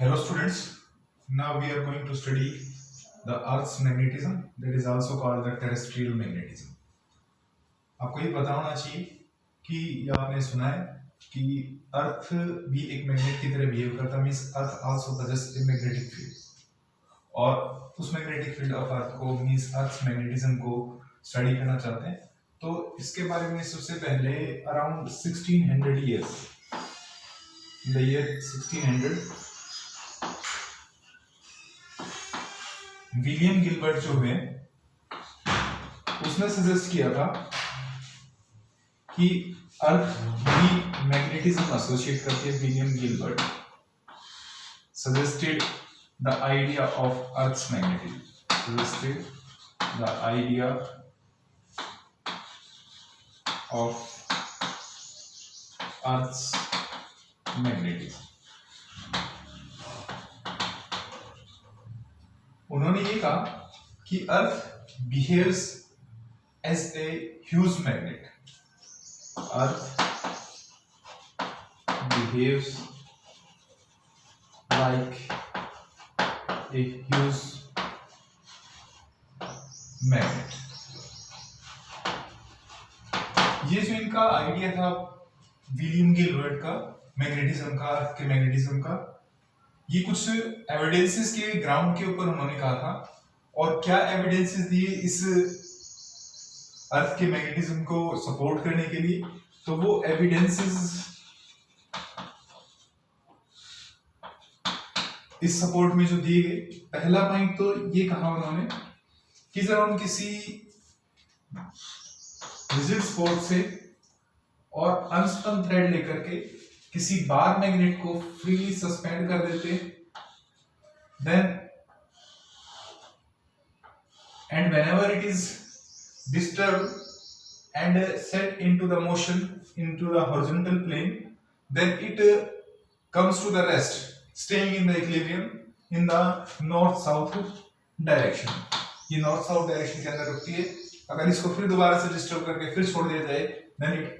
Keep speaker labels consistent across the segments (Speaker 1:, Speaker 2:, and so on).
Speaker 1: Hello students, now we are going to study the Earth's magnetism, that is also called the terrestrial magnetism. आपको ये पता होना चाहिए कि या आपने सुना है कि अर्थ भी एक मैग्नेट की तरह बिहेव करता है, means earth also possess a magnetic field, और उस मैग्नेटिक फील्ड ऑफ अर्थ को मींस अर्थ मैग्नेटिज्म को स्टडी करना चाहते हैं। तो इसके बारे में सबसे पहले around 1600 years, in the year 1600 William Gilbert जो है उसने सजेस्ट किया था कि अर्थ भी मैग्नेटिज्म एसोसिएट करती है। William Gilbert suggested the idea of earth's magnetism, suggested the idea of earth's magnetism. उन्होंने ये कहा कि earth behaves as a huge magnet, earth behaves like a huge magnet. ये जो इनका आइडिया था विलियम गिलबर्ट का मैग्नेटिज्म का, अर्थ के मैग्नेटिज्म का, ये कुछ एविडेंसेस के ग्राउंड के ऊपर उन्होंने कहा था। और क्या एविडेंसेस दिए इस अर्थ के मैग्नेटिज्म को सपोर्ट करने के लिए? तो वो एविडेंसेस इस सपोर्ट में जो दिए गए, पहला पॉइंट तो ये कहा उन्होंने कि जब हम किसी रिजिड स्पॉट से और अनस्पन थ्रेड लेकर के किसी बार मैग्नेट को फ्रीली सस्पेंड कर देते, then and whenever it is disturb and set into the motion into the horizontal plane, then it comes to the rest staying in the equilibrium in the north south direction. ये north south direction के अंदर रुकती है। अगर इसको फिर दोबारा से डिस्टर्ब करके फिर छोड़ दिया जाए, then it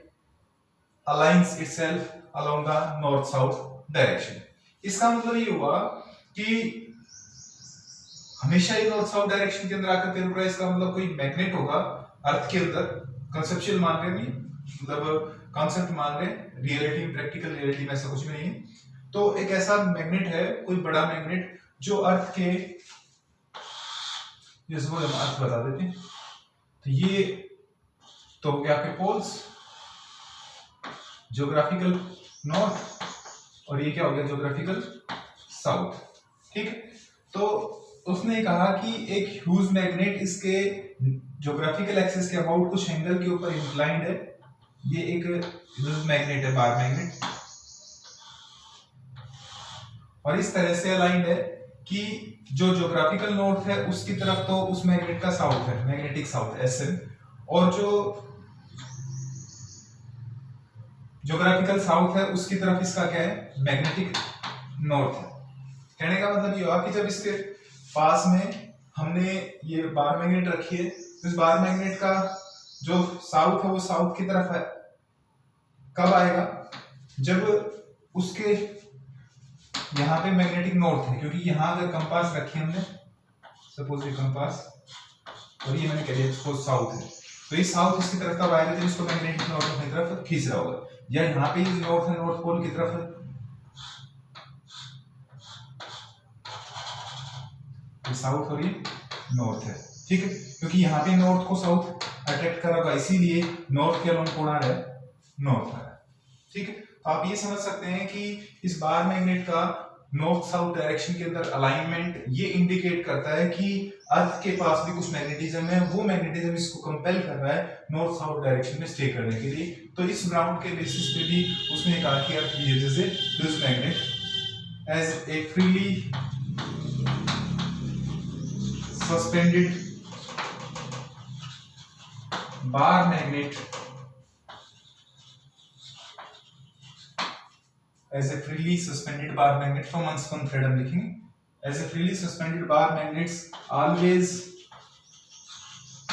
Speaker 1: aligns itself along the north south direction। इसका मतलब ये हुआ कि हमेशा ये नॉर्थ साउथ डायरेक्शन के अंदर आकर के रुक रहा है। इसका मतलब कोई मैग्नेट होगा अर्थ के अंदर, कंसेप्चुअल मान रहे नहीं, मतलब कॉन्सेप्ट मान रहे, रियलिटी प्रैक्टिकल रियलिटी में ऐसा कुछ भी नहीं है। तो एक ऐसा मैग्नेट है, कोई बड़ा मैग्नेट जो अर्थ के, जिसको हम अर्थ बता देते हैं, तो ये तो हो गया आपके पोल्स, ज्योग्राफिकल नॉर्थ, और ये क्या हो गया ज्योग्राफिकल साउथ। ठीक है, तो उसने कहा कि एक ह्यूज मैग्नेट इसके ज्योग्राफिकल एक्सिस के अबाउट कुछ एंगल के ऊपर इंक्लाइंड है। ये एक ह्यूज मैग्नेट है, बार मैग्नेट, और इस तरह से अलाइंड है कि जो ज्योग्राफिकल नॉर्थ है उसकी तरफ तो उस मैग्नेट का साउथ है, मैग्नेटिक साउथ एसएम, और जो ज्योग्राफिकल साउथ है उसकी तरफ इसका क्या है, मैग्नेटिक नॉर्थ है। कहने का मतलब ये हुआ कि जब इसके पास में हमने ये बार मैग्नेट रखी है, तो इस बार मैग्नेट का जो साउथ है वो साउथ की तरफ है। कब आएगा? जब उसके यहाँ पे मैग्नेटिक नॉर्थ है, क्योंकि यहाँ अगर कंपास रखी हमने, सपोज ये कंपास, और ये मैंने कह दिया इसको साउथ है, तो ये साउथ इसकी तरफ कब आएगा जब इसको मैग्नेटिक नॉर्थ अपनी तरफ खींच रहा होगा, या यहाँ पे नॉर्थ है, नॉर्थ पोल की तरफ है, ये साउथ और ये नॉर्थ है। ठीक है, क्योंकि यहाँ पे नॉर्थ को साउथ अट्रैक्ट कर रहा, इसीलिए नॉर्थ के अलोंग कौन आ रहा है, नॉर्थ आ रहा है। ठीक है, तो आप ये समझ सकते हैं कि इस बार मैग्नेट का नॉर्थ साउथ डायरेक्शन के अंदर अलाइनमेंट ये इंडिकेट करता है कि अर्थ के पास भी कुछ मैग्नेटिज्म है, वो मैग्नेटिज्म इसको कंपेल कर रहा है नॉर्थ साउथ डायरेक्शन में स्टे करने के लिए। तो इस ग्राउंड के बेसिस पे भी उसने कहा कि earth behaves as a huge magnet, as a freely suspended bar magnet, as a freely suspended bar magnet from unspun thread, I'm लिखेंगे, as a freely suspended bar magnets always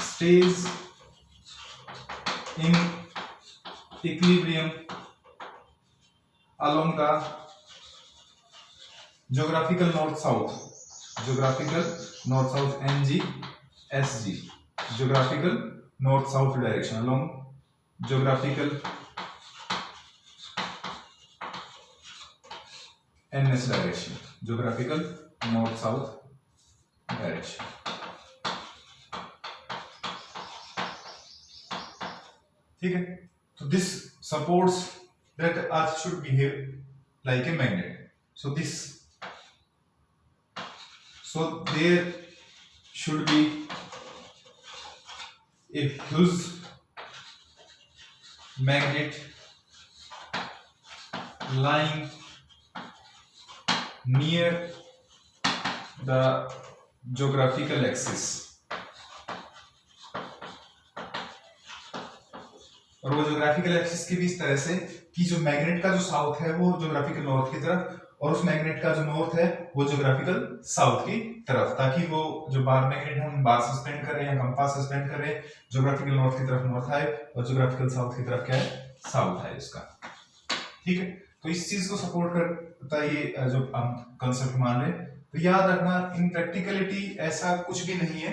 Speaker 1: stays in equilibrium along the geographical north south, geographical north south NGSG, geographical north south direction along geographical NS direction, geographical north south direction. ठीक है, तो this supports that earth should behave like a magnet. So there should be a huge magnet lying near the geographical axis, और वो geographical axis के भी इस तरह से कि जो मैग्नेट का जो साउथ है वो ज्योग्राफिकल नॉर्थ की तरफ, और उस मैग्नेट का जो नॉर्थ है वो ज्योग्राफिकल साउथ की तरफ, ताकि वो जो बार मैग्नेट हम बार सस्पेंड कर रहे हैं या कंपास सस्पेंड कर रहे हैं, ज्योग्राफिकल नॉर्थ की तरफ नॉर्थ आए और ज्योग्राफिकल साउथ की तरफ क्या है, साउथ है इसका। ठीक है, तो इस चीज को सपोर्ट करता है ये जो हम कंसेप्ट मान रहे हैं। तो याद रखना, इन प्रैक्टिकलिटी ऐसा कुछ भी नहीं है,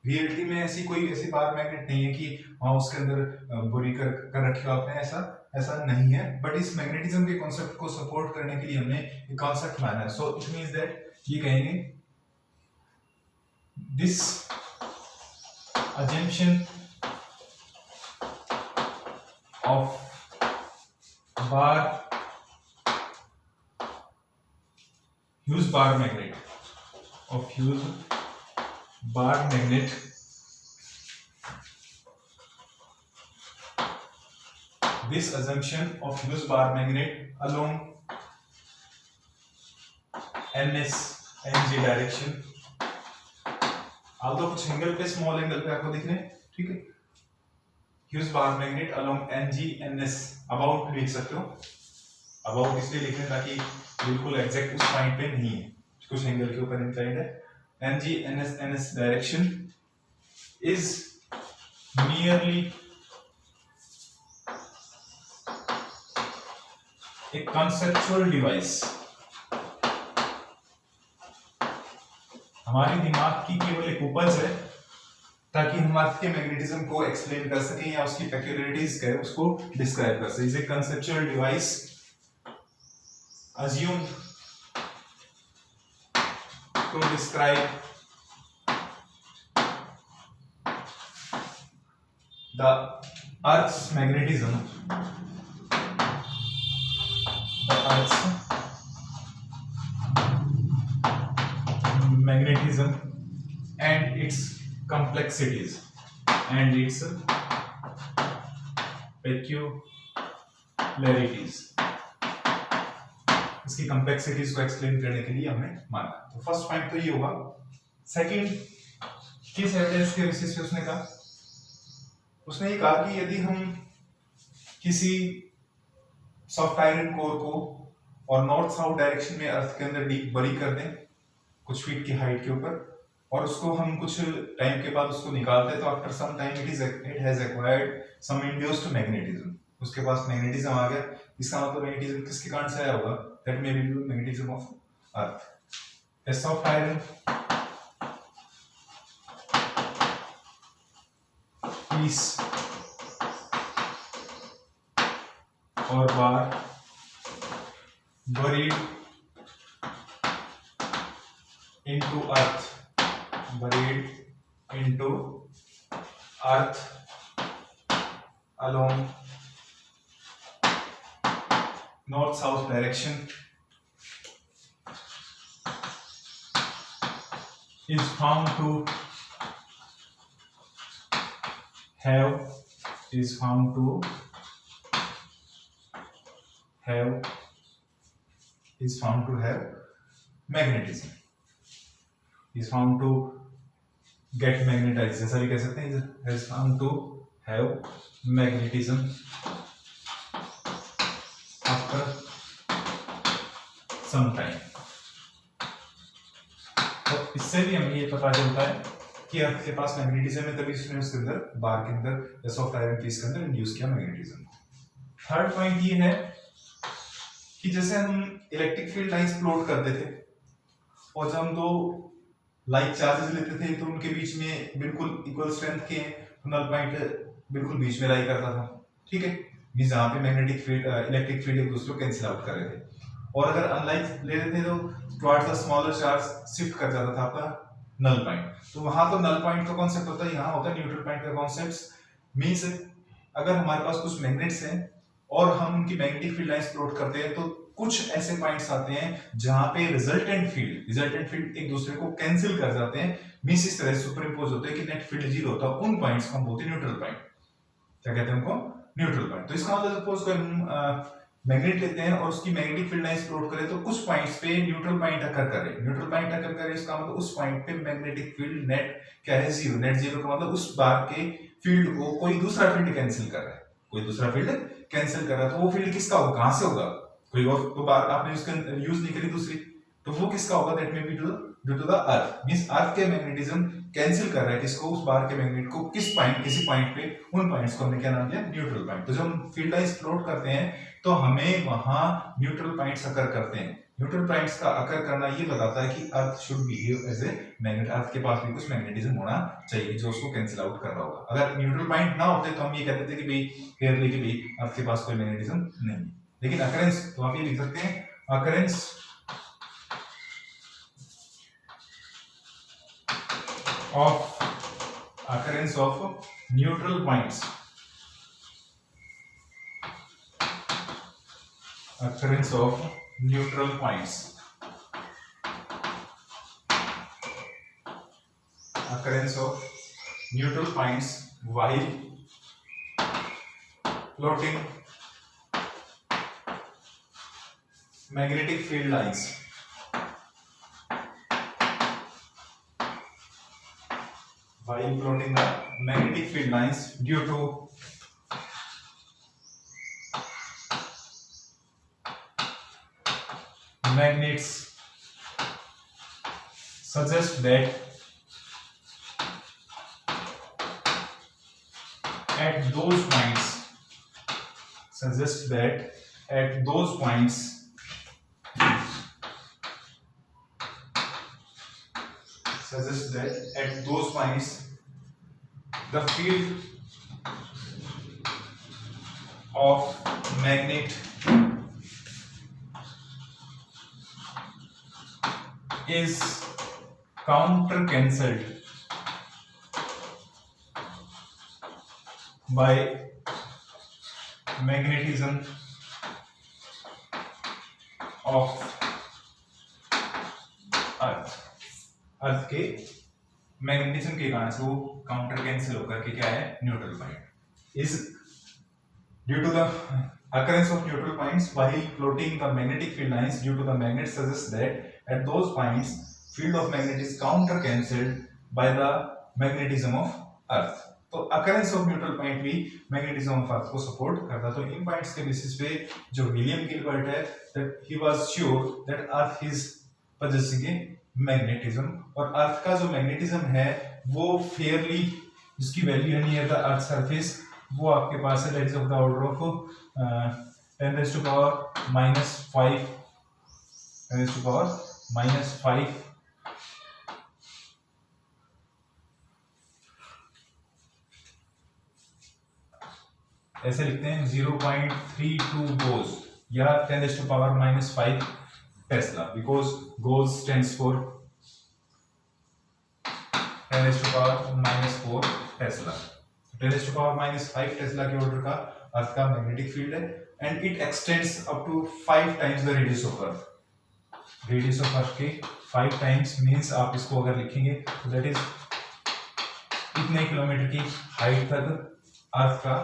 Speaker 1: रियलिटी में ऐसी कोई ऐसी बार मैग्नेट नहीं है कि वहां उसके अंदर बुरी कर रखी हो आपने, ऐसा नहीं है। बट इस मैग्नेटिज्म के कॉन्सेप्ट को सपोर्ट करने के लिए हमने एक कॉन्सेप्ट माना है। सो इट मींस दैट ये कहेंगे this assumption of bar Hughes bar magnet this assumption of Hughes bar magnet along NG direction, although कुछ एंगल पे स्मॉल एंगल पे आपको दिख रहे हैं, ठीक है, Hughes bar magnet along NS about लिख सकते हो, अबाउट इसलिए लिख रहे हैं ताकि बिल्कुल एग्जैक्ट उस पॉइंट पे नहीं है, कुछ एंगल के ऊपर इंक्लाइंड है। NS direction is nearly a conceptual device, हमारे दिमाग की केवल एक उपज है ताकि हम अर्थ के मैग्नेटिज्म को एक्सप्लेन कर सकें या उसकी पेक्युलरिटीज क्या है उसको डिस्क्राइब कर सकें। Is a conceptual device assumed to describe the Earth's magnetism, and its complexities and its peculiarities, इसकी कॉम्प्लेक्सिटीज को एक्सप्लेन करने के लिए हमने माना। तो फर्स्ट पॉइंट तो ये हुआ। सेकंड, किस एविडेंस के बेसिस पे उसने ये कहा कि यदि हम किसी सॉफ्ट आयरन कोर को और नॉर्थ साउथ डायरेक्शन में अर्थ के अंदर डीप बरी कर दें कुछ फीट की हाइट के ऊपर, और उसको हम कुछ टाइम के बाद उसको निकालते हैं, तो after some time it has acquired some induced magnetism, उसके पास मैग्नेटिज्म आ गया। इसका मतलब मैग्नेटिज्म किसके कारण से आया होगा? That may be magnetism of earth. A soft iron piece और bar buried into earth along north south direction is found to have magnetism, is found to get magnetized, जैसा भी कह सकते हैं, is found to have magnetism after some time। तो इससे भी हमें ये पता चलता है कि अर्थ के पास मैग्नेटिज्म है, तभी उसने उसके अंदर बार के अंदर या सॉफ्ट आयरन पीस के अंदर इंड्यूस किया मैग्नेटिज्म। थर्ड पॉइंट ये है कि जैसे हम इलेक्ट्रिक फील्ड लाइंस प्लॉट करते थे और जब हम दो लाइक चार्जेस लेते थे तो उनके बीच में बिल्कुल इक्वल स्ट्रेंथ के तो नल पॉइंट बिल्कुल बीच में लाई करता था, ठीक है, मींस जहां पे मैग्नेटिक फील्ड इलेक्ट्रिक फील्ड एक दूसरे को कैंसिल आउट कर रहे थे। और अगर अनलाइक ले रहे थे तो towards the smaller charge shift कर जाता था आपका नल पॉइंट। तो वहां तो नल पॉइंट का कॉन्सेप्ट होता है, यहाँ होता है न्यूट्रल पॉइंट का कॉन्सेप्ट। मींस अगर हमारे पास कुछ मैग्नेट्स हैं और हम उनकी मैग्नेटिक फील्ड लाइंस प्लॉट करते हैं तो कुछ ऐसे पॉइंट्स आते हैं जहां पे रिजल्टेंट फील्ड एक दूसरे को कैंसिल कर जाते हैं, मींस इस तरह सुपर इंपोज होते हैं कि नेट फील्ड जीरो होता है। उन पॉइंट्स को हम बोलते हैं न्यूट्रल पॉइंट। क्या कहते हैं उनको? Neutral point. तो इसका मतलब सपोज कोई हम मैग्नेट लेते हैं और उसकी मैग्नेटिक फील्ड लाइंस प्लॉट करें तो कुछ पॉइंट्स पे न्यूट्रल पॉइंट अकर करे। न्यूट्रल पॉइंट अकर करे इसका मतलब उस पॉइंट पे मैग्नेटिक फील्ड नेट क्या है? जीरो। नेट जीरो का मतलब उस बार के फील्ड को कोई दूसरा फील्ड कैंसिल कर रहा है, कोई दूसरा फील्ड कैंसिल कर रहा है। तो वो फील्ड किसका होगा? कहां से होगा? कोई और तो बार आपने उसका यूज नहीं करी दूसरी, तो वो किसका होगा? That may be due to the earth. Means earth के मैग्नेटिज्म कैंसिल कर रहा है किसको? उस बार के मैग्नेट को किस पॉइंट, किसी पॉइंट पे। उन पॉइंट्स को हमने क्या नाम दिया? Neutral point. तो जब हम फील्ड लाइंस प्लॉट करते हैं तो हमें वहां न्यूट्रल पॉइंट्स अकर करते हैं। न्यूट्रल पॉइंट्स का अकर करना ये बताता है कि earth should behave as a magnet. Earth के पास भी कुछ मैग्नेटिज्म होना चाहिए जो उसको कैंसिल आउट कर रहा होगा। अगर न्यूट्रल पॉइंट ना होते तो हम ये कहते थे कि भाई क्लियरली कि भाई अर्थ के पास कोई मैग्नेटिज्म नहीं है। लेकिन अकरेंस तो आप ये लिख सकते हैं, occurrence of neutral points, occurrence of neutral points, occurrence of neutral points while plotting magnetic field lines, while plotting the magnetic field lines due to magnets suggest that at those points the field of magnet is counter cancelled by magnetism of अर्थ। अर्थ के magnetism के कारण से वो counter cancel होकर के क्या है? Neutral point. Is due to the occurrence of neutral points while plotting the magnetic field lines due to the magnet suggests that at those points field of magnet is counter cancelled by the magnetism of earth। तो occurrence of neutral point भी magnetism of earth को support करता। तो इन points के basis पे जो William Gilbert है that he was sure that earth is possessing a magnetism, और अर्थ का जो मैग्नेटिज्म है वो फेयरली जिसकी वैल्यू है नियर द अर्थ सरफेस वो आपके पास है, that is of the order of 10 raised to power -5, 10 raised to power -5 ऐसे लिखते हैं 0.32 गोज या 10 raised to power -5 tesla, because gauss stands for 10 raised to power -4 tesla. 10 raised to power -5 tesla के order का earth का magnetic field है and it extends up to 5 times the radius of earth. Radius of earth के 5 times means आप इसको अगर लिखेंगे तो दैट इज कितने किलोमीटर की हाइट तक अर्थ का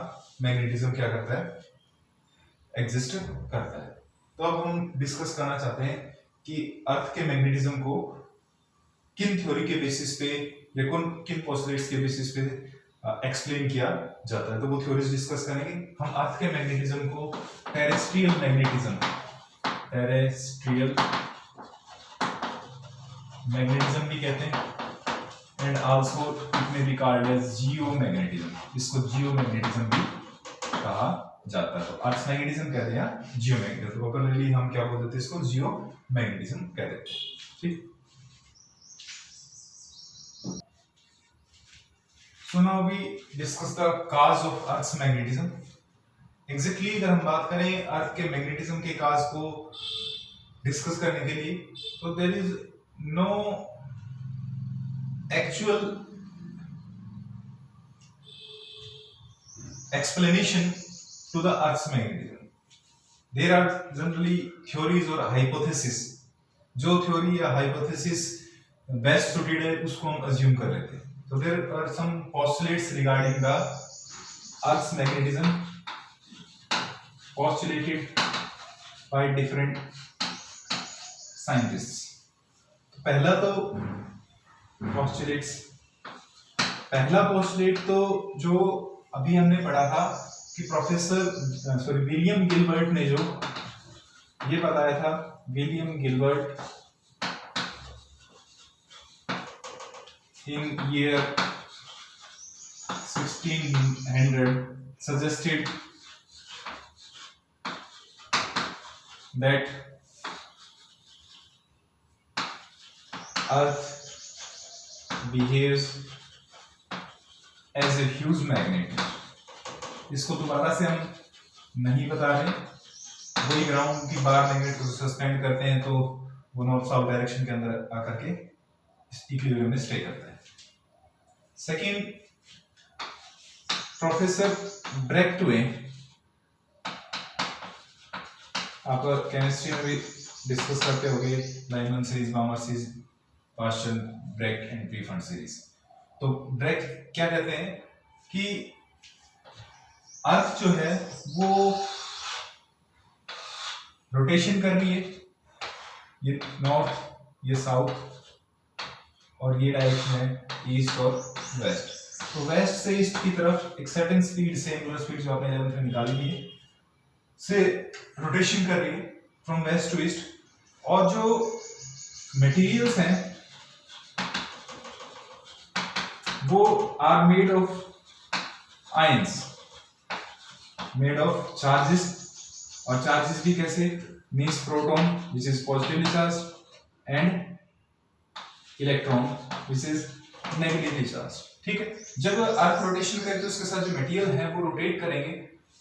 Speaker 1: मैग्नेटिज्म क्या करता है? एग्जिस्ट करता है। तो अब हम डिस्कस करना चाहते हैं कि अर्थ के मैग्नेटिज्म को किन थ्योरी के बेसिस पे या किन पोस्टुलेट्स के बेसिस पे एक्सप्लेन किया जाता है। तो वो थ्योरीज डिस्कस करेंगे। हम अर्थ के मैग्नेटिज्म को टेरेस्ट्रियल मैग्नेटिज्म भी कहते हैं and also it may be called as geomagnetism. इसको जियोमैग्नेटिज्म भी कहा जाता है। तो अर्थ मैग्नेटिज्म कहते हैं जियोमैग्नेटिज्म। पॉपुलरली हम क्या बोलते थे? इसको जियोमैग्नेटिज्म कहते हैं। ठीक। So now we discuss the cause of Earth's magnetism. Exactly अगर हम बात करें अर्थ के मैग्नेटिज्म के काज को डिस्कस करने के लिए, तो there is no actual explanation to the Earth's magnetism. There are generally theories or hypotheses. जो theory या hypothesis best suited है उसको हम assume कर लेते हैं. So there are some postulates regarding the Earth's magnetism postulated by different scientists. पहला postulate तो जो अभी हमने पढ़ा था कि विलियम गिलबर्ट ने जो ये बताया था, William Gilbert in year 1600 suggested that Earth behaves as a huge magnet. इसको दोबारा से हम नहीं बता रहे, वही ग्राउंड की बार मैग्नेट को सस्पेंड करते हैं तो वो नॉर्थ साउथ डायरेक्शन के अंदर आकर के इक्विलिब्रियम में स्टे करता है. सेकेंड, प्रोफेसर ब्रैक्टवे, आप केमिस्ट्री में भी डिस्कस करते होंगे Lyman series, Balmer series, Paschen, Brackett and Pfund series. तो ब्रैक क्या कहते हैं कि अर्थ जो है वो रोटेशन कर रही है, ये नॉर्थ, ये साउथ, और ये डायरेक्शन है ईस्ट और वेस्ट. तो वेस्ट से ईस्ट की तरफ एक सर्टेन स्पीड से, एंगुलर स्पीड जो आपने 11th में निकाली है, से रोटेशन कर रही है फ्रॉम वेस्ट टू ईस्ट. और जो मटेरियल्स हैं वो are made of ions, made of charges. और चार्जेस भी कैसे, means proton which is positively charge and electron which is negatively charge. ठीक है, जब अर्थ रोटेशन करे तो उसके साथ जो मटेरियल है वो रोटेट करेंगे,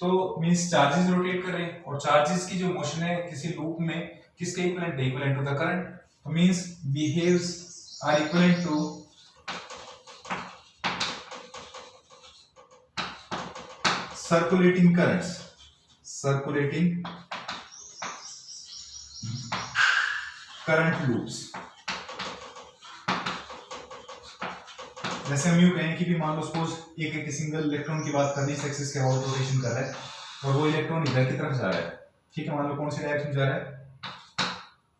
Speaker 1: तो मींस चार्जेस रोटेट कर रहे हैं, और चार्जेस की जो मोशन है किसी लूप में किसके equivalent, equivalent to the current. तो means behaves are equivalent to circulating currents, circulating current loops. जैसे हम यूं कहें कि भी मान लो सपोज एक सिंगल इलेक्ट्रॉन की बात करनी है, एक्सिस के अबाउट रोटेशन कर रहा है और वो इलेक्ट्रॉन इधर की तरफ जा रहा है. ठीक है, मान लो कौन सी डायरेक्शन जा रहा है,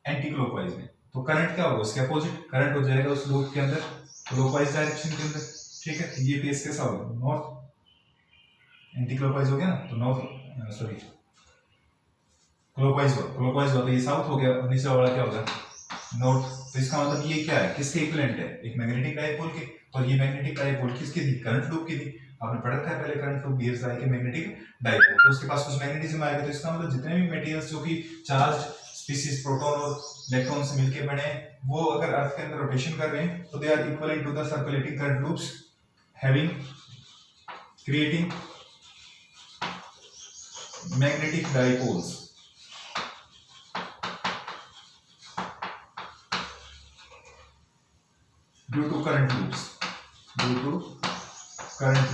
Speaker 1: एंटी क्लॉकवाइज में. तो करंट क्या होगा, उसके अपोजिट करंट हो जाएगा उस लूप के अंदर, क्लॉकवाइज डायरेक्शन के अंदर. ठीक है, ये फेस कैसा होगा, नॉर्थ, एंटी क्लॉकवाइज हो गया ना, तो नॉर्थ, सॉरी क्लॉकवाइज हो तो ये साउथ हो गया, और नीचे वाला क्या होगा, नॉर्थ. तो इसका मतलब ये क्या है, किसके इक्विवेलेंट है, एक मैग्नेटिक डायपोल के. तो ये मैग्नेटिक डायपोल किसकी थी, करंट लूप की थी. आपने पढ़ा था पहले, current loop behaves like a magnetic dipole. तो उसके पास कुछ मैग्नेटिज्म आएगा, तो इसका मतलब जितने भी मटेरियल्स जो कि चार्ज स्पीशीज, प्रोटॉन और इलेक्ट्रॉन से मिलकर बने, वो अगर अर्थ के अंदर रोटेशन कर रहे हैं तो they are equivalent to the circulating current loops having creating magnetic dipoles. Due to current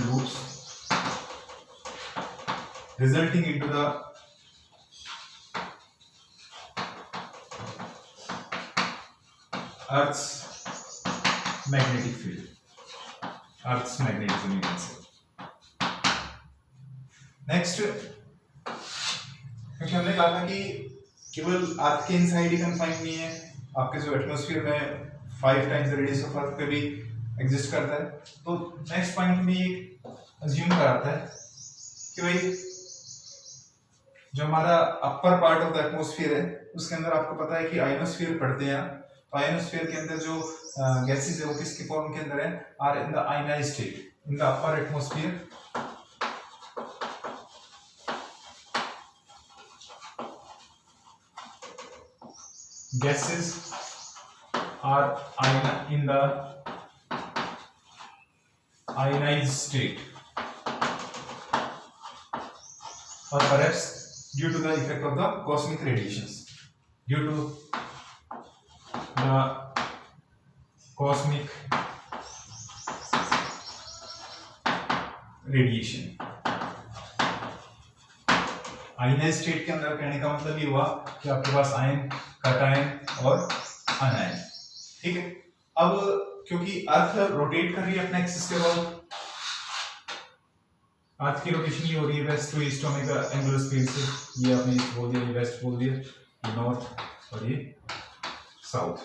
Speaker 1: loops resulting into the Earth's magnetic field, Earth's magnetism you can say. Next, क्योंकि हमने कहा था कि केवल अर्थ के इनसाइड ही कन्फाइंड नहीं है, आपके जो एटमॉस्फेयर में 5 टाइम्स द रेडियस ऑफ अर्थ पे भी एग्जिस्ट करता है. तो नेक्स्ट पॉइंट में एक अज्यूम कराता है कि भाई जो हमारा upper part of the atmosphere है उसके अंदर आपको पता है कि आयोनोस्फीयर पढ़ते हैं. तो आयोनोस्फीयर के अंदर जो गैसेस है वो किसके फॉर्म के अंदर है, are in the ionized state in the upper atmosphere. Gases are in the ionized state, or perhaps due to the effect of the cosmic radiations, due to the cosmic radiation. Ionize state के अंदर कहने का मतलब ये हुआ कि आपके पास ion, cation और अनायन, ठीक है। अब क्योंकि अर्थ रोटेट कर रही है अपने एक्सिस के अबाउट, अर्थ की रोटेशन ये हो रही है west to east omega angular speed से, ये आपने ईस्ट बोल दिया, ये वेस्ट बोल दिया, ये नॉर्थ और ये साउथ।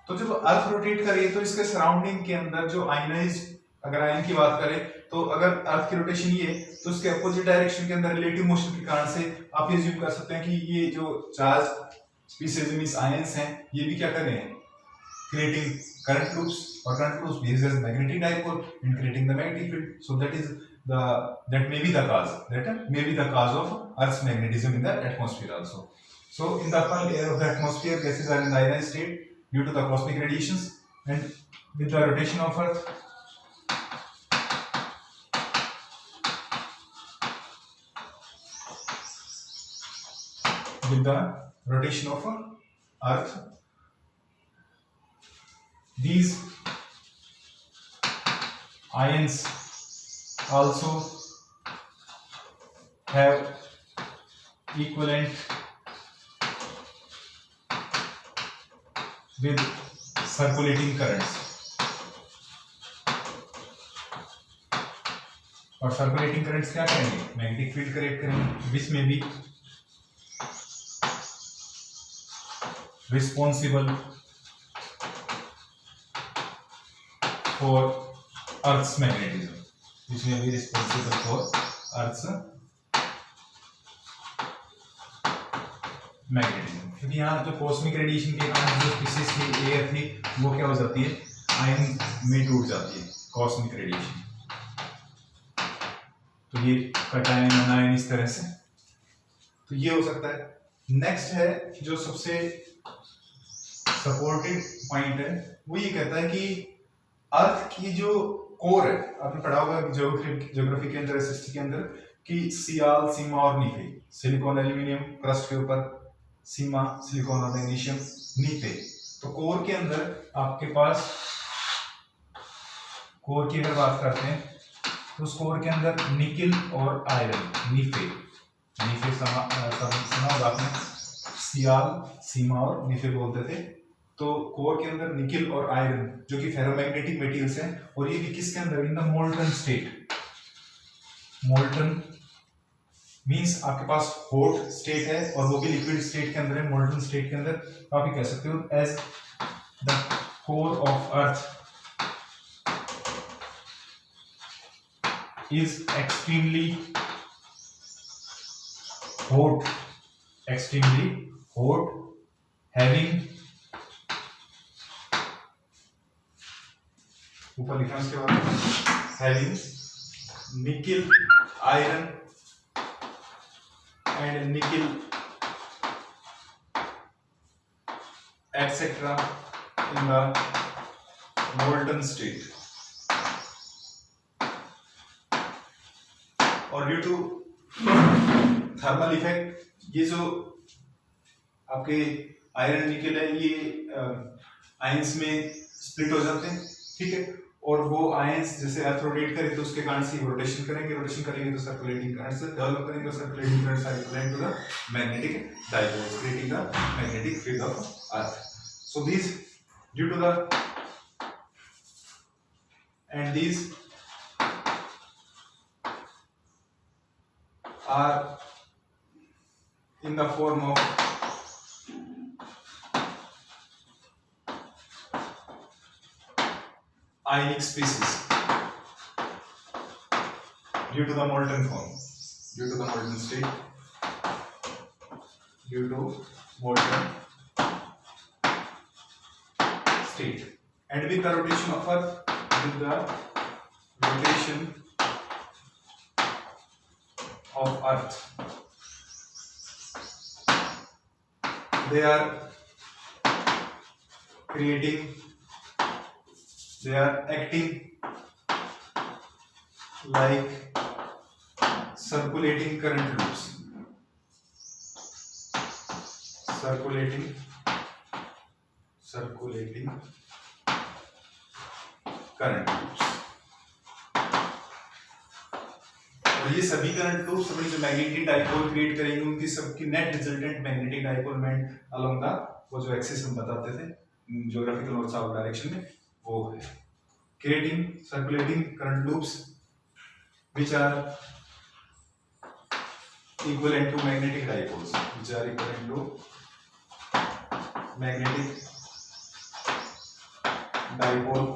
Speaker 1: तो जब अर्थ रोटेट कर रही है तो इसके सराउंडिंग के अंदर जो आयनाइज, अगर आयन की बात करें तो अगर अर्थ की रोटेशन ये है तो उसके अपोजिट डायरेक्शन के अंदर रिलेटिव मोशन के कारण से आप ये अज्यूम कर सकते हैं कि ये जो चार्ज स्पीसीज मींस आयंस हैं ये भी क्या कर रहे हैं, क्रिएटिंग करंट लूप्स, और current loops behaves as magnetic dipole in creating the magnetic field. So that may be the cause of Earth's magnetism in the atmosphere also. So in the upper layer of the atmosphere, gases are in the ionized state due to the cosmic radiations, and with the rotation of Earth, these ions also have equivalent with circulating currents, और circulating currents क्या करेंगे, magnetic field create करेंगे, विच में B responsible for Earth's magnetism, which may be responsible for Earth's magnetism। क्योंकि यहाँ जो cosmic radiation के कारण जो स्पीसीज की एयर थी वो क्या हो जाती है, आयन में टूट जाती है, कॉस्मिक रेडिएशन। तो ये कैटायन अनायन इस तरह से, तो ये हो सकता है। नेक्स्ट है जो सबसे सपोर्टिव पॉइंट है, वो ये कहता है कि अर्थ की जो कोर है, आपने पढ़ा होगा ज्योग्राफी के अंदर, एसएसटी के अंदर, कि सियाल, सीमा और नीफे, सिलिकॉन एल्यूमिनियम क्रस्ट के ऊपर, सीमा सिलिकॉन और मैग्नीशियम नीफे। तो कोर के अंदर आपके पास, कोर की अगर बात करते हैं तो उस कोर के अंदर निकिल और आयरन, नीफे सुना होगा आपने, सियाल, सीमा और नीफे बोलते थे। तो कोर के अंदर निकिल और आयरन जो कि फेरोमैग्नेटिक मटेरियल्स हैं, और ये भी किसके अंदर, in the molten state. Molten means आपके पास हॉट स्टेट है और वो भी लिक्विड स्टेट के अंदर है, मोल्टन स्टेट के अंदर। तो आप ये कह सकते हो as the core of earth is extremely hot, having, ऊपर लिखा है उसके बाद, having nickel, iron and nickel etc. in the molten state. और ड्यू टू थर्मल इफेक्ट, ये जो आपके आयरन निकल है ये आयंस में स्प्लिट हो जाते हैं, ठीक है। और वो आयंस जैसे अर्थ रोटेट करे तो उसके कारण से रोटेशन करेंगे तो सर्कुलेटिंग करंट्स डेवलप करेंगे, और circulating currents are equivalent to the magnetic dipoles creating the magnetic field of earth. So these due to the and these are in the form of ionic species due to the molten form, due to the molten state, due to molten state, and with the rotation of Earth, with the rotation of Earth, they are acting like circulating current loops, circulating current loops. और ये सभी current loops अपनी जो magnetic dipole create करेंगे उनकी सबकी net resultant magnetic dipole moment along the वो जो एक्सिस हम बताते थे ज्योग्राफिकल नॉर्थ साउथ डायरेक्शन में वो है creating circulating current loops which are equivalent to magnetic dipoles, which are equivalent to magnetic dipole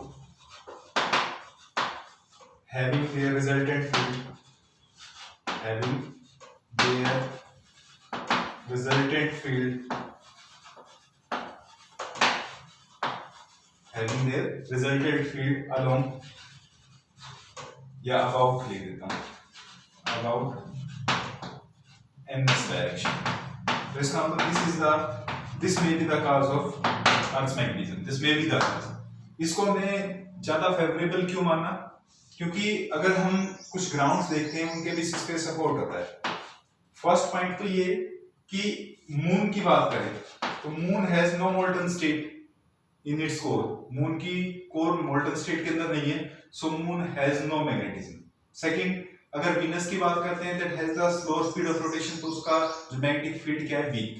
Speaker 1: having their resultant field along या about लिख देता हूँ about in this direction। तो इसका मतलब this may be the cause of Earth's magnetism, this may be the cause। इसको हमने ज्यादा फेवरेबल क्यों माना? क्योंकि अगर हम कुछ ग्राउंड्स देखते हैं उनके भी इस पे सपोर्ट होता है। फर्स्ट पॉइंट तो ये कि मून की बात करें तो moon has no molten state in its core, moon की कोर मोल्टन स्टेट के अंदर नहीं है, so moon has no magnetism. Second, अगर वीनस की बात करते हैं that has the slower speed of rotation, तो उसका जो मैग्नेटिक फील्ड क्या है वीक।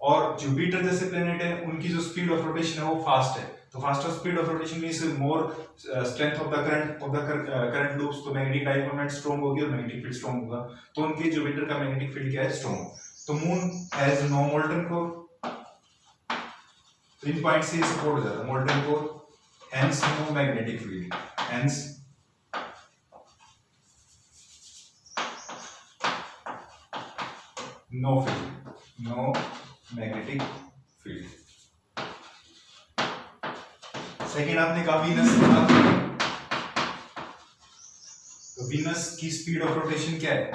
Speaker 1: और जुपिटर जैसे प्लेनेट है उनकी जो स्पीड ऑफ रोटेशन है वो फास्ट है, तो faster speed of rotation means more strength of the current loops, तो मैग्नेटिक डाइपोल मोमेंट स्ट्रांग होगी और मैग्नेटिक फील्ड स्ट्रांग होगा, तो उनके जुपिटर का मैग्नेटिक फील्ड क्या है स्ट्रांग। तो moon has no molten core, इन पॉइंट से सपोर्ट हो जाता है molten core, hence no magnetic field, hence no field, no magnetic field. Second आपने कहा वीनस, तो वीनस की स्पीड ऑफ रोटेशन क्या है?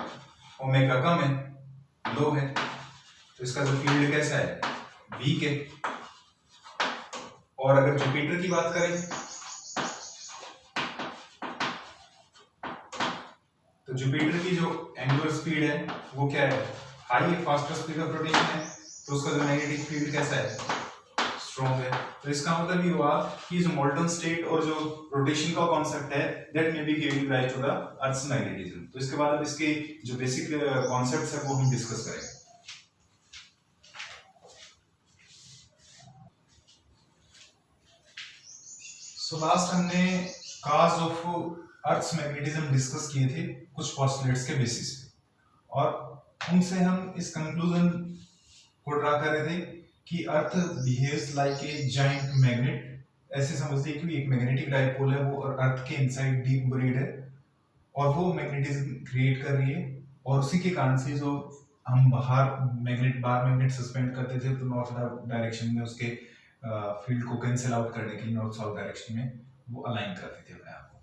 Speaker 1: ओमेगा कम है, लो है, तो इसका जो फील्ड कैसा है? वीक है। और अगर जुपिटर की बात करें तो जुपिटर की जो एंगुलर स्पीड है वो क्या है? हाई है, फास्टर स्पीड ऑफ रोटेशन है, तो उसका जो मैग्नेटिक फील्ड कैसा है? स्ट्रॉन्ग है। तो इसका मतलब ये हुआ कि जो मोल्टन स्टेट और जो रोटेशन का कॉन्सेप्ट है that may be giving rise to the earth's magnetism. तो इसके बाद अब इसके जो बेसिक कॉन्सेप्ट्स है वो हम डिस्कस करेंगे। सो लास्ट हमने cause of earth's magnetism discuss किए थे कुछ पोस्टुलेट्स के बेसिस पे, और उनसे हम इस कंक्लूजन को ड्रा कर रहे थे कि earth behaves like a giant magnet. ऐसे समझ लीजिए कि एक मैग्नेटिक डाइपोल है वो और अर्थ के इनसाइड डीप बरीड है और वो मैग्नेटिज्म क्रिएट कर रही है, और उसी के कारण से जो हम बाहर मैग्नेट सस्पेंड करते थे तो नॉर्थ डायरेक्शन में उसके फील्ड को कैंसिल आउट करने के लिए नॉर्थ साउथ डायरेक्शन में वो अलाइन करते थे अपने आप को।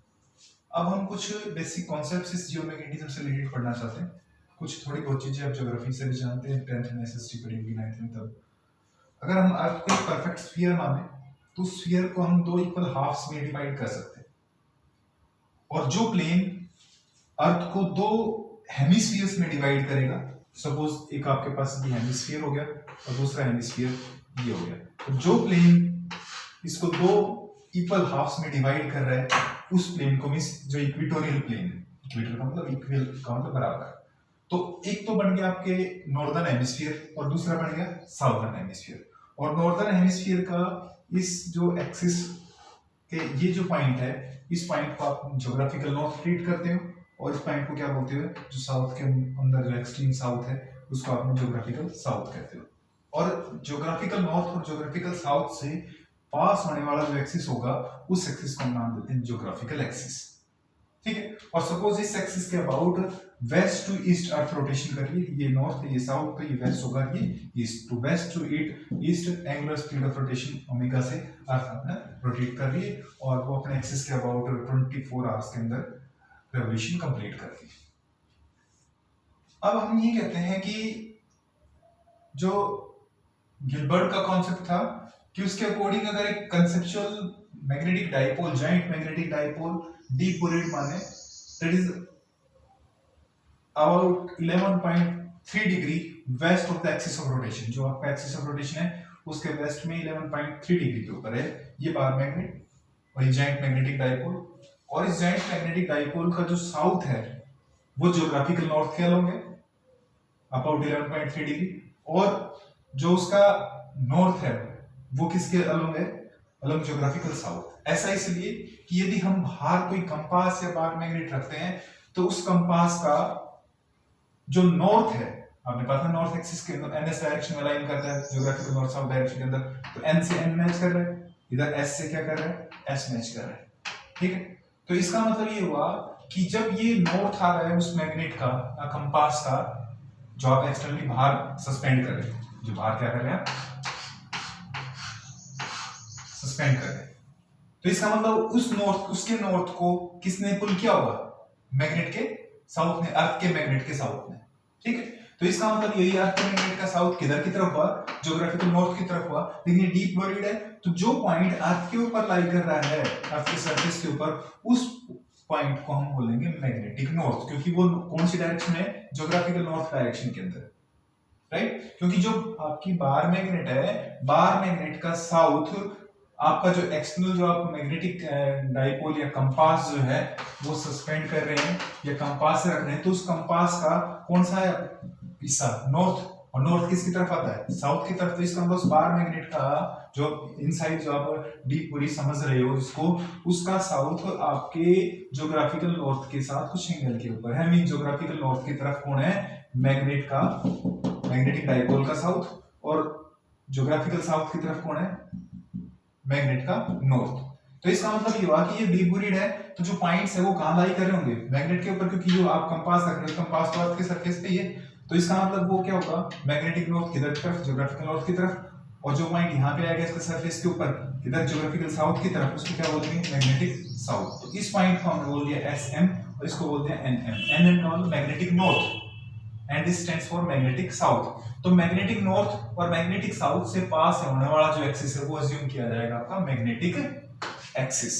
Speaker 1: अब हम कुछ बेसिक कॉन्सेप्ट्स इस जियोमैग्नेटिज्म से रिलेटेड पढ़ना चाहते हैं। कुछ थोड़ी बहुत चीजें आप ज्योग्राफी से भी जानते हैं, 10th में एसएसटी पढ़ेंगे 9th में। तब अगर हम अर्थ को एक परफेक्ट स्फीयर माने तो स्फीयर को हम दो इक्वल हाफ्स में डिवाइड कर सकते हैं, और जो प्लेन अर्थ को दो हेमिस्फीयर्स में डिवाइड करेगा, सपोज एक आपके पास ये हेमिस्फीयर हो गया और दूसरा हेमिस्फीयर ये हो गया, तो जो प्लेन इसको दो इक्वल हाफ्स में डिवाइड कर रहा है उस प्लेन को मींस जो इक्वेटोरियल प्लेन है, इक्वेटर का मतलब इक्वल का मतलब बराबर है, तो एक तो बन गया आपके नॉर्दर्न हेमिस्फीयर और दूसरा बन गया साउदर्न हेमिस्फीयर। और नॉर्दर्न हेमिस्फीयर का इस जो एक्सिस के ये जो पॉइंट है, इस पॉइंट को आप ज्योग्राफिकल नॉर्थ ट्रीट करते हो, और इस पॉइंट को क्या बोलते हो? जो साउथ के अंदर जो एक्सट्रीम साउथ है उसको आप ज्योग्राफिकल साउथ कहते हो। और ज्योग्राफिकल नॉर्थ और ज्योग्राफिकल साउथ से पास होने वाला जो एक्सिस होगा उस एक्सिस को हम नाम देते हैं ज्योग्राफिकल एक्सिस, ठीक है। और सपोज इस एक्सिस के about west to east earth rotation कर रही है, ये नॉर्थ है, ये साउथ, तो ये वेस्ट होगा, ये east. To west to east angular speed of rotation omega से अर्थ अपना रोटेट कर रही है, और वो अपने एक्सिस के अबाउट 24 आवर्स के अंदर रेवोल्यूशन कंप्लीट करती है। अब हम ये कहते हैं कि जो गिलबर्ट का कॉन्सेप्ट था कि उसके अकॉर्डिंग अगर एक conceptual magnetic dipole, giant magnetic dipole deep bored माने that is about 11.3 degree west of the axis of rotation. जो आपका एक्सिस ऑफ रोटेशन है उसके वेस्ट में 11.3 डिग्री के ऊपर है ये बार मैग्नेट और ये जॉइंट मैग्नेटिक डाइपोल। और इस जॉइंट मैग्नेटिक डाइपोल का जो साउथ है वो ज्योग्राफिकल नॉर्थ के अलोंग है अबाउट 11.3 डिग्री, और जो उसका नॉर्थ है वो किसके अलोंग है, अलोंग ज्योग्राफिकल साउथ। ऐसा इसलिए कि यदि हम बाहर कोई कंपास या बार मैग्नेट रखते हैं तो उस कंपास का जो नॉर्थ है, आपने पता है नॉर्थ एक्सिस के अंदर एनएस डायरेक्शन में लाइन करता है ज्योग्राफिकल नॉर्थ साउथ डायरेक्शन के अंदर, तो एन से एन मैच कर रहा है, इधर एस से क्या कर रहा है, एस मैच कर रहा है। ठीक है, तो इसका मतलब ये हुआ कि जब ये नॉर्थ आ रहा है उस मैग्नेट का या कंपास का जो आप एक्सटर्नली बाहर सस्पेंड कर रहे हैं, जो बाहर क्या कर रहे हैं सस्पेंड कर रहे हैं, तो इसका मतलब उस नॉर्थ, उसके नॉर्थ को किसने पुल किया होगा, मैग्नेट के साउथ ने, अर्थ के मैग्नेट के साउथ ने। ठीक है, तो इसका मतलब यही अर्थ के मैग्नेट का साउथ किधर की तरफ हुआ, ज्योग्राफिकल नॉर्थ की तरफ हुआ, लेकिन ये डीप बरीड है, तो जो पॉइंट अर्थ के ऊपर लाई कर रहा है, अर्थ के सरफेस के ऊपर, उस पॉइंट को हम बोलेंगे मैग्नेटिक नॉर्थ, क्योंकि वो कौन सी डायरेक्शन है, ज्योग्राफिकल नॉर्थ डायरेक्शन के अंदर, राइट। क्योंकि जो आपकी बार मैग्नेट है, बार मैग्नेट का साउथ आपका जो एक्सटर्नल जो आप मैग्नेटिक डाइपोल या कंपास जो है वो सस्पेंड कर रहे हैं या कंपास से रख रहे हैं, तो उस कंपास का कौन सा हिस्सा, नॉर्थ, और नॉर्थ किसकी तरफ आता है, साउथ की तरफ। तो इसका मतलब बार मैग्नेट का जो इनसाइड जो आप डीप पूरी समझ रहे हो इसको, उसका साउथ आपके ज्योग्राफिकल नॉर्थ के साथ कुछ एंगल के ऊपर है। मीन ज्योग्राफिकल नॉर्थ की तरफ कौन है, मैग्नेट का, मैग्नेटिक डाइपोल का साउथ, और ज्योग्राफिकल साउथ की तरफ कौन है, मैग्नेट का नॉर्थ। तो इसका मतलब ये हुआ कि ये डीप बरीड है, तो जो पॉइंट्स है वो कहां लाई कर रहे होंगे, मैग्नेट के ऊपर, क्योंकि जो आप कंपास रख रहे हो कंपास तो अर्थ के सरफेस पे ही है, तो इसका मतलब वो क्या होगा, मैग्नेटिक नॉर्थ किधर की तरफ, ज्योग्राफिकल नॉर्थ की तरफ, और जो पॉइंट यहाँ पे आएगा इसके सरफेस के ऊपर किधर, ज्योग्राफिकल साउथ की तरफ, उसको क्या बोलते हैं, मैग्नेटिक साउथ। तो इस पॉइंट को हमने बोल दिया एस एम, और इसको बोलते हैं एन एम। एन एम का मतलब magnetic north and this stands for magnetic south. तो मैग्नेटिक नॉर्थ और मैग्नेटिक साउथ से पास होने वाला जो एक्सिस है वो अज्यूम किया जाएगा आपका मैग्नेटिक एक्सिस।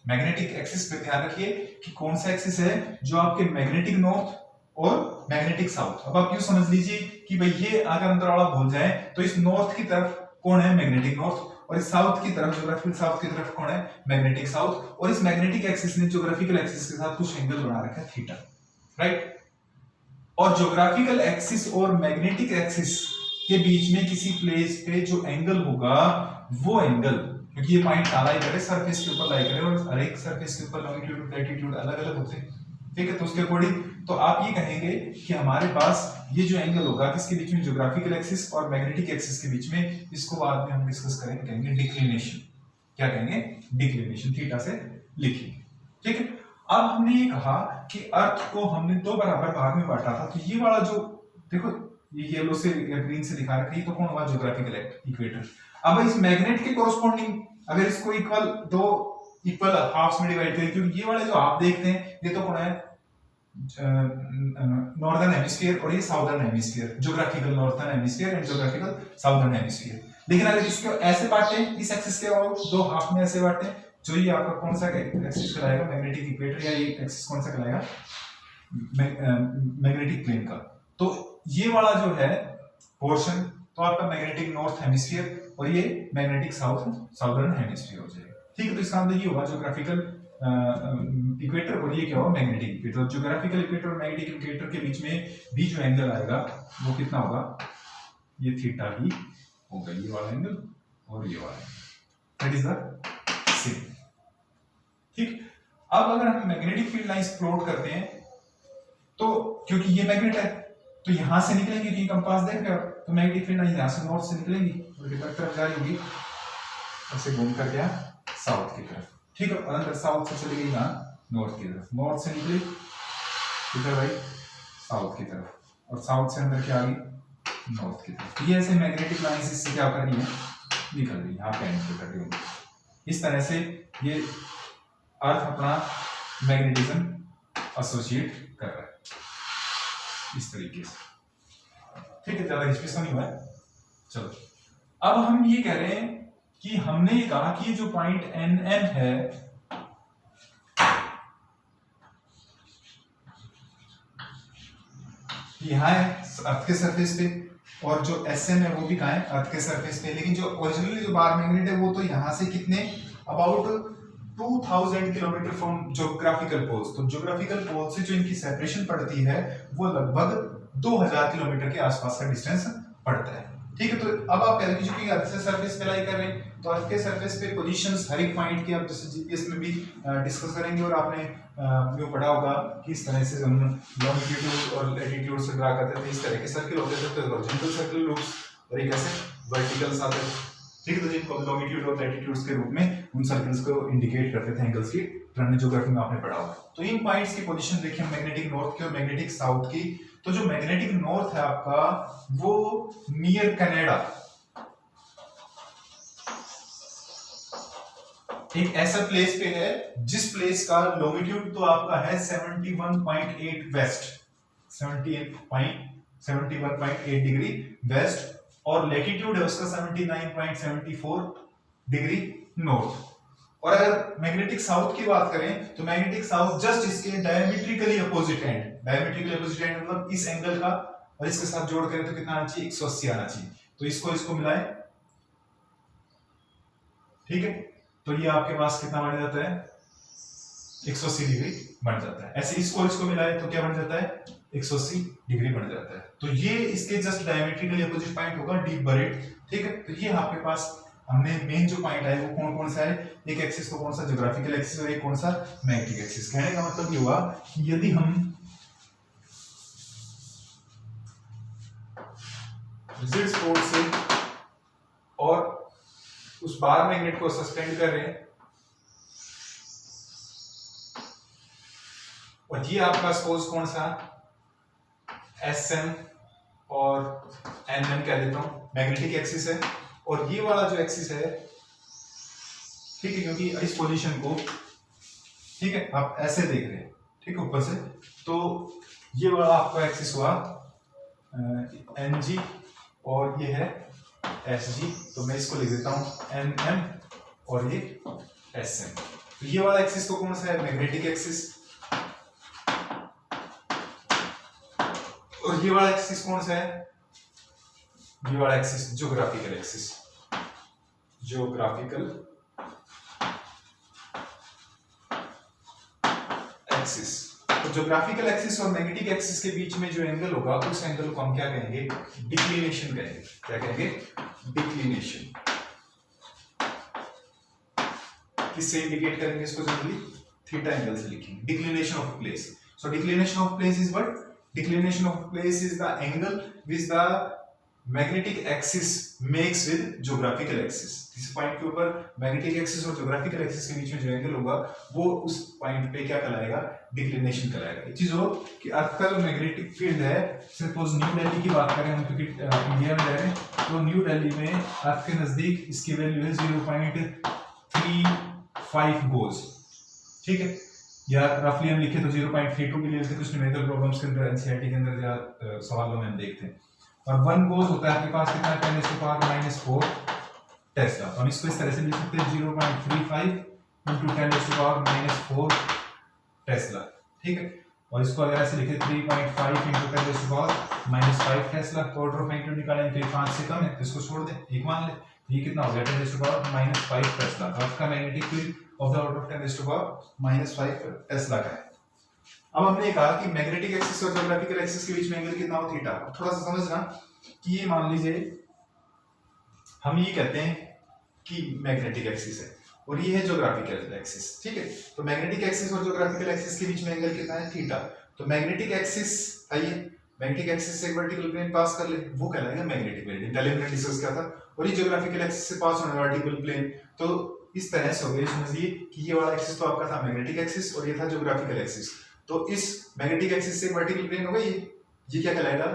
Speaker 1: मैग्नेटिक एक्सिस पे ध्यान रखिए कि कौन सा एक्सिस है, जो आपके मैग्नेटिक नॉर्थ और मैग्नेटिक साउथ। अब आप यूं समझ लीजिए कि भाई ये अगर अंदर वाला भूल जाए तो इस नॉर्थ की तरफ कौन है, मैग्नेटिक नॉर्थ, और इस साउथ की तरफ, ज्योग्राफिकल साउथ की तरफ कौन है, मैग्नेटिक साउथ। और इस मैग्नेटिक एक्सिस ने ज्योग्राफिकल एक्सिस के साथ कुछ एंगल बना रखा है थीटा, राइट। और ज्योग्राफिकल एक्सिस और मैग्नेटिक एक्सिस के बीच में किसी प्लेस पे जो एंगल होगा वो एंगल, क्योंकि ये पॉइंट लाई करे सरफेस के ऊपर लाई करे, और हर एक सरफेस के ऊपर लॉन्गिट्यूड लैटिट्यूड अलग अलग होते हैं, ठीक है। तो उसके अकॉर्डिंग तो आप ये कहेंगे कि हमारे पास ये जो एंगल होगा किसके बीच में, ज्योग्राफिकल एक्सिस और मैग्नेटिक एक्सिस के बीच में, इसको बाद में हम डिस्कस करेंगे, कहेंगे डिक्लिनेशन। क्या कहेंगे, डिक्लिनेशन, थीटा से लिखिए, ठीक है। अब हमने ये कहा कि अर्थ को हमने दो बराबर भाग में बांटा था, तो ये वाला जो देखो ये येलो से या ग्रीन से दिखा रखा है, तो कौन हुआ, ज्योग्राफिकल इक्वेटर। अब इस मैग्नेट के कोरस्पॉन्डिंग अगर इसको इक्वल दो इक्वल हाफ्स में डिवाइड करें, क्योंकि ये वाले जो आप देखते हैं ये तो कौन है, नॉर्दर्न हेमिस्फीयर और ये southern hemisphere, geographical northern hemisphere and geographical southern hemisphere. लेकिन अगर इसको ऐसे बांटे, इस एक्सिस के दो हाफ में ऐसे बांटे, जो ये आपका कौन सा एक्सिस कहलाएगा, मैग्नेटिक इक्वेटर, या ये एक्सिस कौन सा कहलाएगा, मैग्नेटिक प्लेन का। तो ये वाला जो है पोर्शन तो आपका मैग्नेटिक नॉर्थ हेमिस्फीयर और ये मैग्नेटिक साउदर्न हेमिस्फीयर हो जाएगा, ठीक है। तो इसका मतलब ये होगा ज्योग्राफिकल इक्वेटर और ये क्या होगा, मैग्नेटिक इक्वेटर। ज्योग्राफिकल इक्वेटर और मैग्नेटिक इक्वेटर के बीच में भी जो एंगल आएगा वो कितना होगा, ये थीटा ही होगा, ये वाला एंगल और ये वाला angle, that is the same, ठीक। अब अगर हम मैग्नेटिक फील्ड लाइंस प्लॉट करते हैं, तो क्योंकि ये मैग्नेट है तो यहां से निकलेंगे, क्योंकि कंपास देख रहे हो, तो मैग्नेटिक फील्ड लाइन यहां से नॉर्थ से निकलेंगी और इधर तरफ जा रही होगी, ऐसे घूम कर गया साउथ की तरफ, ठीक है। और अंदर साउथ से चली गई यहाँ नॉर्थ की तरफ, नॉर्थ से निकली इधर भाई साउथ की तरफ, और साउथ से अंदर क्या आ गई, नॉर्थ की तरफ। ये ऐसे मैग्नेटिक लाइंस इससे क्या कर रही है, निकल रही है, यहाँ पे एंटर कर रही होगी। इस तरह से ये अर्थ अपना मैग्नेटिज्म एसोसिएट कर रहा है इस तरीके से, ठीक है। ज्यादा हिस्ट्री नहीं हुआ है। चलो अब हम ये कह रहे हैं कि हमने ये कहा कि ये जो पॉइंट एन एम है यहाँ है अर्थ के सरफेस पे, और जो एसएम है वो भी कहाँ है, अर्थ के सरफेस पे। लेकिन जो ओरिजिनली जो बार मैग्नेट है वो तो यहाँ से कितने, about 2000 kilometre from geographical poles. तो ज्योग्राफिकल पोल से जो इनकी सेपरेशन पड़ती है वो लगभग 2000 किलोमीटर के आसपास का डिस्टेंस पड़ता है। ठीक है, तो अब आप कह रहे हैं कि अर्थ से सरफेस पे लाई कर रहे हैं, तो अर्थ के सरफेस पे पोजीशंस हर एक पॉइंट की आप जैसे जीपीएस में भी डिस्कस करेंगे, और आपने जो पढ़ा होगा कि इस तरह से हम लॉन्गिट्यूड और लैटिट्यूड से ड्रा करते थे, इस तरह के सर्कल होते थे, तो हॉरिजॉन्टल सर्कल लूप्स और एक ऐसे वर्टिकल्स आते थे। ठीक है, तो जिनको लॉन्गिट्यूड और लैटिट्यूड्स के रूप में उन सर्कल्स को इंडिकेट करते थे एंगल्स की टर्न, ज्योग्राफी में आपने पढ़ा होगा। तो इन पॉइंट्स की पोजीशन देखिए मैग्नेटिक नॉर्थ की और मैग्नेटिक साउथ की। तो जो मैग्नेटिक नॉर्थ है आपका वो नियर कनाडा, एक ऐसा प्लेस पे है जिस प्लेस का लॉन्गिट्यूड तो आपका है 71.8 वेस्ट, 71.8 डिग्री वेस्ट, और लैटिट्यूड है उसका 79.74 डिग्री नॉर्थ। और अगर मैग्नेटिक साउथ की बात करें तो मैग्नेटिक साउथ जस्ट इसके diametrically opposite and, diametrically opposite and मतलब इस एंगल का और इसके साथ जोड़ करें तो कितना आना चाहिए, 180 आना चाहिए। तो इसको मिलाएं, ठीक है, तो ये आपके पास कितना बन जाता है, 180 डिग्री बन जाता है। ऐसे इसको मिलाएं तो क्या बन जाता है, 180 डिग्री बन जाता है। तो ये इसके जस्ट डायमेट्रिकली अपोजिट पॉइंट होगा, डीप बरेड। ठीक है, तो ये आपके पास हमने मेन जो पॉइंट है वो कौन सा है, एक एक्सिस तो कौन सा, ज्योग्राफिकल एक्सिस, और एक कौन सा, मैग्नेटिक एक्सिस। कहने का मतलब ये हुआ कि यदि हम रिजिड स्पोर्ट से और उस बार मैग्नेट को सस्पेंड कर रहे हैं, और ये आपका सपोज कौन सा, एसएम और एनएम कह देता हूं, मैग्नेटिक एक्सिस है, और ये वाला जो एक्सिस है, ठीक है, क्योंकि इस पोजीशन को, ठीक है, आप ऐसे देख रहे हैं, ठीक है, ऊपर से, तो ये वाला आपका एक्सिस हुआ एनजी और ये है एसजी, तो मैं इसको लिख देता हूं एनएम और ये एसएम। तो ये वाला एक्सिस तो कौन सा है, मैग्नेटिक एक्सिस, और ये वाला एक्सिस कौन सा है, ये वाला axis geographical axis, geographical axis. तो ज्योग्राफिकल एक्सिस और मैग्नेटिक एक्सिस के बीच में जो एंगल होगा उस एंगल को हम क्या कहेंगे, डिक्लिनेशन कहेंगे। क्या कहेंगे, डिक्लिनेशन। किससे इंडिकेट करेंगे इसको, जनरली थीटा एंगल से लिखेंगे, declination of place. So declination of place is what, declination of place is the angle which the magnetic axis makes with geographical axis. इस पॉइंट के ऊपर मैग्नेटिक एक्सिस और geographical axis के बीच में जो angle होगा वो उस पॉइंट पे क्या कहलाएगा, डिक्लिनेशन कहलाएगा। एक चीज हो कि अर्थ का जो मैग्नेटिक फील्ड है, सपोज न्यू दिल्ली की बात करें हम, क्योंकि इंडिया में रह रहे हैं, तो न्यू दिल्ली में अर्थ के नजदीक इसकी वैल्यू है 0.35 गोज, ठीक है, या रफली हम लिखे तो 0.32 भी ले लेते, कुछ न्यूमेरिकल प्रॉब्लम्स के अंदर, एनसीईआरटी के अंदर या सवालों में हम देखते हैं। और 1 गोज होता है आपके पास कितना, 10⁻⁴ टेस्ला। तो हम इसको इस तरह से लिख सकते हैं 0.35 × 10⁻⁴ टेस्ला, ठीक है। और इसको अगर ऐसे लिखे 3.5 × 10⁻⁵ टेस्ला, तो ऑर्डर ऑफ मैग्नीट्यूड निकालें तो 5 से कम है, तो इसको छोड़ दें, एक मान ले, ये कितना हो गया, 10⁻⁵ टेस्ला। तो आपका magnetic field of the order of 10⁻⁵ Tesla का है। अब हमने कहा कि मैग्नेटिक एक्सिस और ज्योग्राफिकल एक्सिस के बीच में एंगल कितना हो, थीटा। थोड़ा सा समझना कि ये मान लीजिए हम ये कहते हैं कि मैग्नेटिक एक्सिस है और ये है ज्योग्राफिकल एक्सिस, ठीक है। तो मैग्नेटिक एक्सिस और ज्योग्राफिकल एक्सिस के बीच में एंगल कितना है, थीटा। तो मैग्नेटिक एक्सिस, आइए मैग्नेटिक एक्सिस से एक वर्टिकल प्लेन पास कर ले, वो कहलाएगा मैग्नेटिक मेरिडियन, पहले हमने डिस्कस किया था। और ये ज्योग्राफिकल एक्सिस से पास होने वाला वर्टिकल प्लेन, तो इस तरह से हो गया, समझिए कि ये वाला एक्सिस तो आपका था मैग्नेटिक एक्सिस और ये था ज्योग्राफिकल एक्सिस। तो इस मैग्नेटिक एक्सिस से वर्टिकल प्लेन हो गई, ये क्या कहलाएगा,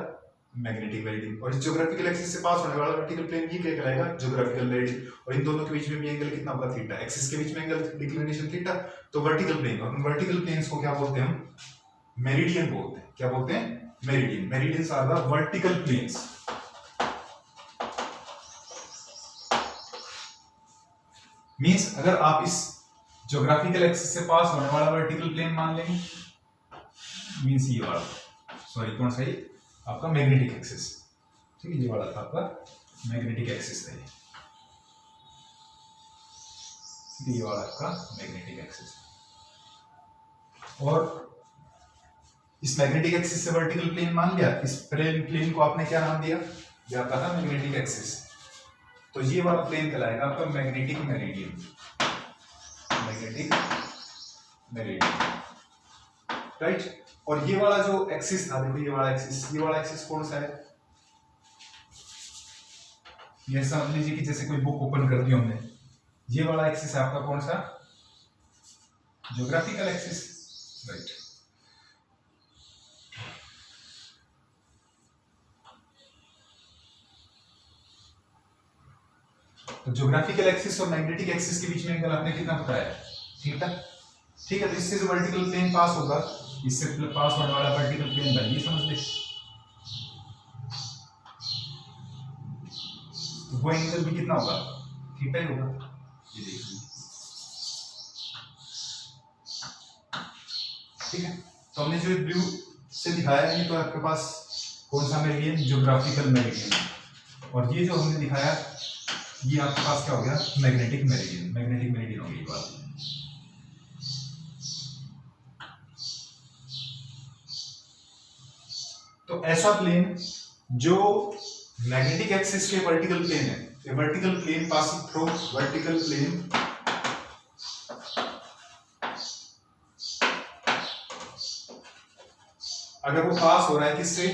Speaker 1: मैग्नेटिक मेरिडियन। और इस ज्योग्राफिकल एक्सिस से पास होने वाला वर्टिकल प्लेन ये क्या कहलाएगा, ज्योग्राफिकल मेरिडियन। और इन दोनों के बीच में भी एंगल कितना होगा, थीटा। एक्सिस के बीच में एंगल डिक्लिनेशन थीटा, तो वर्टिकल प्लेन, और वर्टिकल प्लेन्स को क्या बोलते हैं हम, मेरिडियन बोलते हैं। क्या बोलते हैं, meridian. Meridians are the vertical planes. Means अगर आप इस ज्योग्राफिकल एक्सिस से पास होने वाला वर्टिकल प्लेन मान लेंगे, मींस ये वाला, सॉरी कौन सा, आपका मैग्नेटिक एक्सिस, ठीक है, ये वाला था आपका मैग्नेटिक एक्सिस था ये, ठीक है, ये वाला आपका मैग्नेटिक एक्सिस। और इस मैग्नेटिक एक्सिस से वर्टिकल प्लेन मान लिया, इस प्लेन को आपने क्या नाम दिया, ये आपका था मैग्नेटिक एक्सिस। तो ये वाला प्लेन कहलाएगा आपका magnetic meridian, magnetic meridian, right. और ये वाला जो एक्सिस था, देखो ये वाला एक्सिस कौन सा है, ये समझ लीजिए कि जैसे कोई बुक ओपन कर दी हमने, ये वाला एक्सिस है आपका कौन सा, ज्योग्राफिकल एक्सिस, राइट। तो ज्योग्राफिकल एक्सिस और मैग्नेटिक एक्सिस के बीच में एंगल आपने कितना बताया, थीटा, ठीक है। तो इससे जो वर्टिकल प्लेन पास होगा, इससे पास होने वाला वर्टिकल प्लेन भाई ये समझ ले, तो वो एंगल भी कितना होगा, थीटा ही होगा, ये देखिए, ठीक है। तो हमने जो ब्लू से दिखाया ये तो आपके पास कौन सा मेरिडियन, ज्योग्राफिकल मेरिडियन, और ये जो हमने दिखाया ये आपके पास क्या हो गया, मैग्नेटिक मेरिडियन, मैग्नेटिक मेरिडियन हो गई बात। तो ऐसा प्लेन जो मैग्नेटिक एक्सिस के वर्टिकल प्लेन है, ये vertical plane passing through vertical plane अगर वो पास हो रहा है किससे,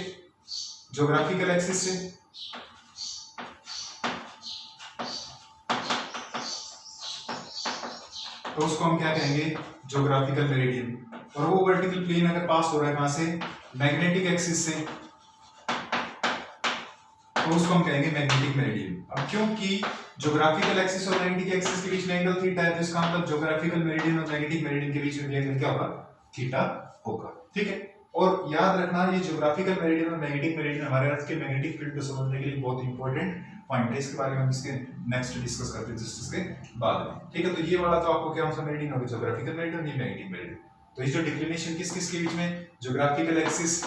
Speaker 1: ज्योग्राफिकल एक्सिस से, तो उसको हम क्या कहेंगे, ज्योग्राफिकल मेरिडियन। और वो वर्टिकल प्लेन अगर पास हो रहा है कहां से, मैग्नेटिक एक्सिस से, तो उसको हम कहेंगे मैग्नेटिक मेरिडियन। अब क्योंकि ज्योग्राफिकल एक्सिस और मैग्नेटिक एक्सिस के बीच में एंगल थीटा है, तो इसका मतलब ज्योग्राफिकल मेरिडियन और मैग्नेटिक मेरिडियन के बीच में एंगल क्या होगा, थीटा होगा, ठीक है। और याद रखना ये ज्योग्राफिकल मेरिडियन और मैग्नेटिक मेरिडियन हमारे अर्थ के मैग्नेटिक फील्ड को समझने के लिए बहुत इंपॉर्टेंट पॉइंट है। इसके बारे में हम इसके नेक्स्ट डिस्कस करते हैं जिसके बाद में, ठीक है। तो ये वाला तो आपको क्या सा मेरिडियन होगा, ज्योग्राफिकल मेरिडियन, ये मैग्नेटिक मेरिडियन। तो ये जो डिक्लिनेशन किस किस के बीच में, ज्योग्राफिकल एक्सिस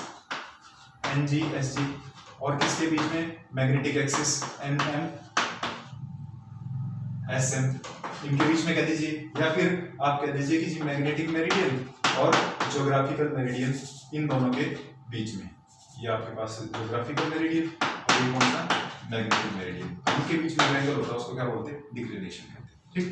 Speaker 1: एनजी एसजी, और किसके बीच में, मैग्नेटिक एक्सिस एनएम एसएम, इनके बीच में कह दीजिए, या फिर आप कह दीजिए कि जी मैग्नेटिक मेरिडियन और ज्योग्राफिकल मेरिडियन, इन दोनों के बीच में ये आपके पास ज्योग्राफिकल मेरिडियन और ये कौन सा, मैग्नेटिक मेरिडियन, इनके बीच में एंगल होता है उसको क्या बोलते हैं, डिक्लिनेशन कहते हैं, ठीक।